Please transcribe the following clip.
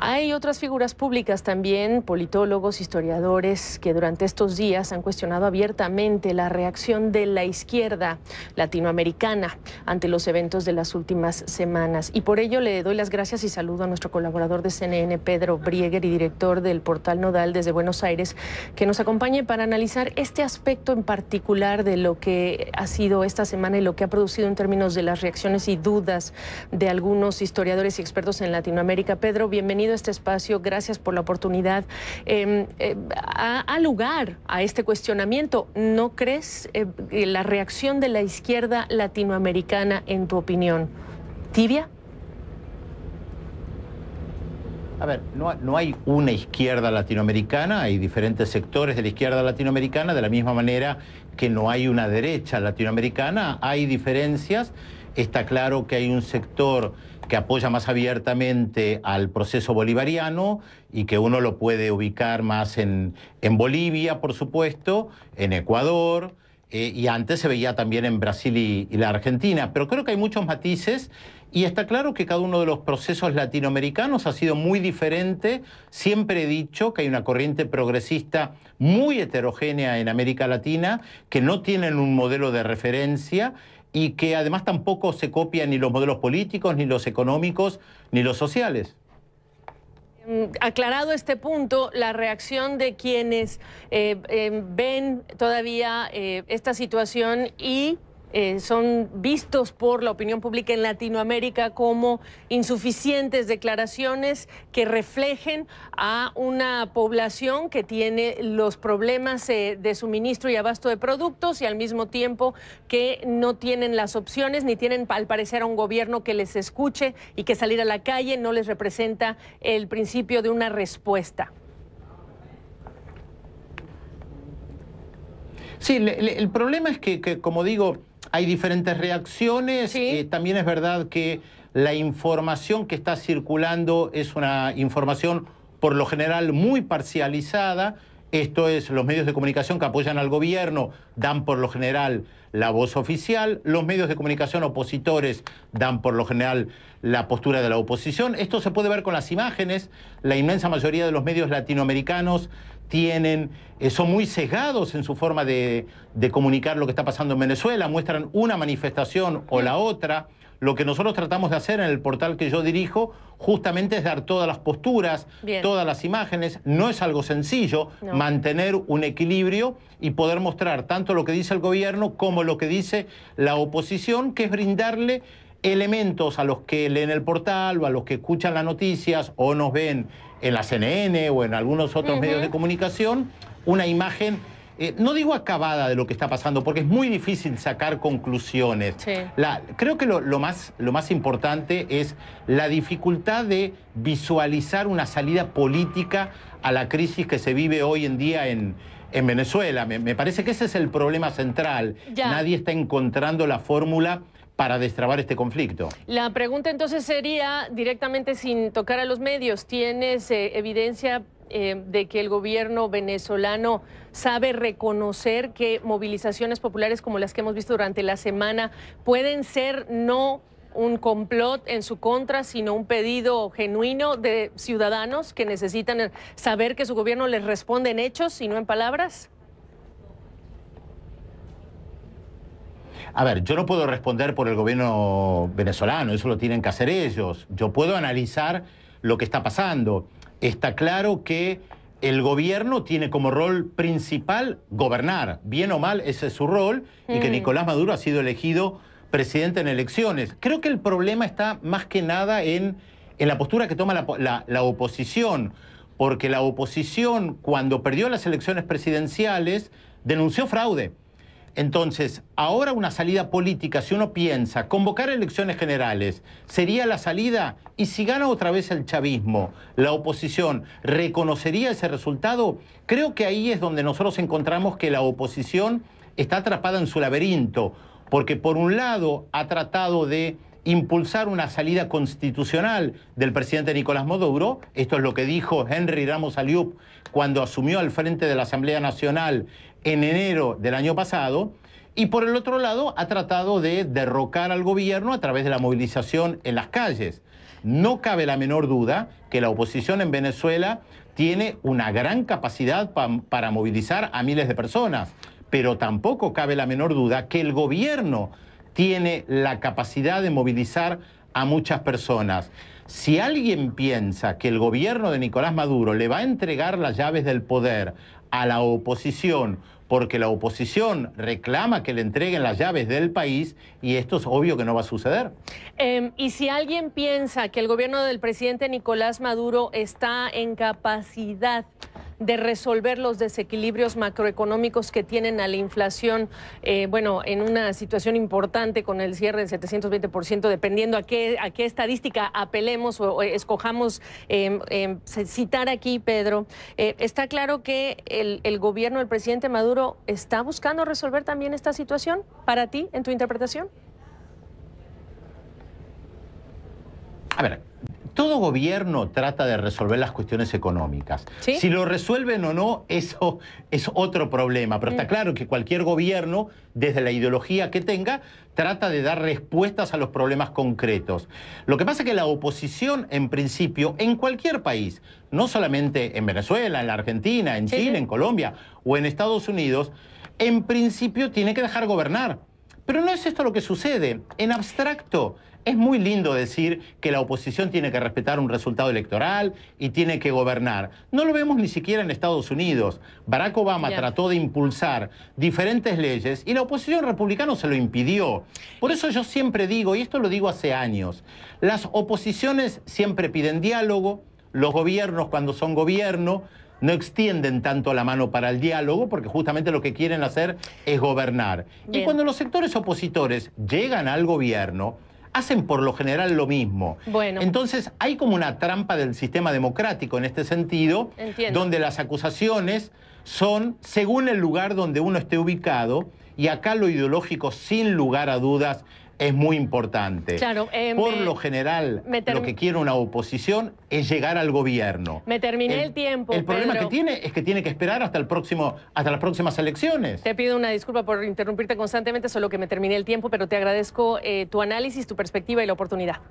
Hay otras figuras públicas también, politólogos, historiadores, que durante estos días han cuestionado abiertamente la reacción de la izquierda latinoamericana ante los eventos de las últimas semanas. Y por ello le doy las gracias y saludo a nuestro colaborador de CNN, Pedro Brieger, y director del portal Nodal desde Buenos Aires, que nos acompañe para analizar este aspecto en particular de lo que ha sido esta semana y lo que ha producido en términos de las reacciones y dudas de algunos historiadores y expertos en Latinoamérica. Pedro, bienvenido a este espacio, gracias por la oportunidad. ¿Ha lugar a este cuestionamiento? ¿No crees la reacción de la izquierda latinoamericana, en tu opinión, tibia? A ver, no hay una izquierda latinoamericana, hay diferentes sectores de la izquierda latinoamericana, de la misma manera que no hay una derecha latinoamericana, hay diferencias. Está claro que hay un sector que apoya más abiertamente al proceso bolivariano y que uno lo puede ubicar más en Bolivia, por supuesto, en Ecuador, y antes se veía también en Brasil y la Argentina. Pero creo que hay muchos matices y está claro que cada uno de los procesos latinoamericanos ha sido muy diferente. Siempre he dicho que hay una corriente progresista muy heterogénea en América Latina, que no tienen un modelo de referencia y que además tampoco se copian ni los modelos políticos, ni los económicos, ni los sociales. Aclarado este punto, la reacción de quienes ven todavía esta situación y son vistos por la opinión pública en Latinoamérica como insuficientes declaraciones que reflejen a una población que tiene los problemas de suministro y abasto de productos y al mismo tiempo que no tienen las opciones ni tienen al parecer a un gobierno que les escuche y que salir a la calle no les representa el principio de una respuesta. Sí, el problema es que, como digo, hay diferentes reacciones. Sí. También es verdad que la información que está circulando es una información por lo general muy parcializada. Esto es, los medios de comunicación que apoyan al gobierno dan por lo general la voz oficial, los medios de comunicación opositores dan por lo general la postura de la oposición. Esto se puede ver con las imágenes. La inmensa mayoría de los medios latinoamericanos son muy sesgados en su forma de comunicar lo que está pasando en Venezuela, muestran una manifestación o la otra. Lo que nosotros tratamos de hacer en el portal que yo dirijo justamente es dar todas las posturas, todas las imágenes. No es algo sencillo mantener un equilibrio y poder mostrar tanto lo que dice el gobierno como lo que dice la oposición, que es brindarle elementos a los que leen el portal o a los que escuchan las noticias o nos ven en la CNN o en algunos otros medios de comunicación, una imagen, no digo acabada de lo que está pasando, porque es muy difícil sacar conclusiones. Sí. Creo que lo más importante es la dificultad de visualizar una salida política a la crisis que se vive hoy en día en Venezuela. Me parece que ese es el problema central. Nadie está encontrando la fórmula para destrabar este conflicto. La pregunta entonces sería, directamente sin tocar a los medios, ¿tienes evidencia de que el gobierno venezolano sabe reconocer que movilizaciones populares como las que hemos visto durante la semana pueden ser no un complot en su contra, sino un pedido genuino de ciudadanos que necesitan saber que su gobierno les responde en hechos y no en palabras? A ver, yo no puedo responder por el gobierno venezolano, eso lo tienen que hacer ellos. Yo puedo analizar lo que está pasando. Está claro que el gobierno tiene como rol principal gobernar, bien o mal, ese es su rol, y que Nicolás Maduro ha sido elegido presidente en elecciones. Creo que el problema está más que nada en la postura que toma la oposición, porque la oposición, cuando perdió las elecciones presidenciales, denunció fraude. Entonces, ahora una salida política, si uno piensa, convocar elecciones generales, ¿sería la salida? Y si gana otra vez el chavismo, ¿la oposición reconocería ese resultado? Creo que ahí es donde nosotros encontramos que la oposición está atrapada en su laberinto, porque por un lado ha tratado de impulsar una salida constitucional del presidente Nicolás Maduro. Esto es lo que dijo Henry Ramos Aliub cuando asumió al frente de la Asamblea Nacional en enero del año pasado, y por el otro lado ha tratado de derrocar al gobierno a través de la movilización en las calles. No cabe la menor duda que la oposición en Venezuela tiene una gran capacidad para movilizar a miles de personas, pero tampoco cabe la menor duda que el gobierno tiene la capacidad de movilizar a muchas personas. Si alguien piensa que el gobierno de Nicolás Maduro le va a entregar las llaves del poder a la oposición porque la oposición reclama que le entreguen las llaves del país, y esto es obvio que no va a suceder. Y si alguien piensa que el gobierno del presidente Nicolás Maduro está en capacidad de resolver los desequilibrios macroeconómicos que tienen a la inflación, bueno, en una situación importante con el cierre del 720%, dependiendo a qué estadística apelemos o escojamos citar aquí, Pedro, está claro que el gobierno del presidente Maduro está buscando resolver también esta situación, para ti, en tu interpretación. A ver, todo gobierno trata de resolver las cuestiones económicas. ¿Sí? Si lo resuelven o no, eso es otro problema. Pero está claro que cualquier gobierno, desde la ideología que tenga, trata de dar respuestas a los problemas concretos. Lo que pasa es que la oposición, en principio, en cualquier país, no solamente en Venezuela, en la Argentina, en Chile, en Colombia o en Estados Unidos, en principio tiene que dejar gobernar. Pero no es esto lo que sucede. En abstracto, es muy lindo decir que la oposición tiene que respetar un resultado electoral y tiene que gobernar. No lo vemos ni siquiera en Estados Unidos. Barack Obama trató de impulsar diferentes leyes y la oposición republicana se lo impidió. Por eso yo siempre digo, y esto lo digo hace años, las oposiciones siempre piden diálogo, los gobiernos cuando son gobierno no extienden tanto la mano para el diálogo porque justamente lo que quieren hacer es gobernar. Y cuando los sectores opositores llegan al gobierno, hacen por lo general lo mismo. Bueno. Entonces hay como una trampa del sistema democrático en este sentido, donde las acusaciones son según el lugar donde uno esté ubicado, y acá lo ideológico, sin lugar a dudas, es muy importante. Claro, por lo general, lo que quiere una oposición es llegar al gobierno. Me terminé el tiempo, El problema Pedro. que tiene es que tiene que esperar hasta las próximas elecciones. Te pido una disculpa por interrumpirte constantemente, solo que me terminé el tiempo, pero te agradezco tu análisis, tu perspectiva y la oportunidad.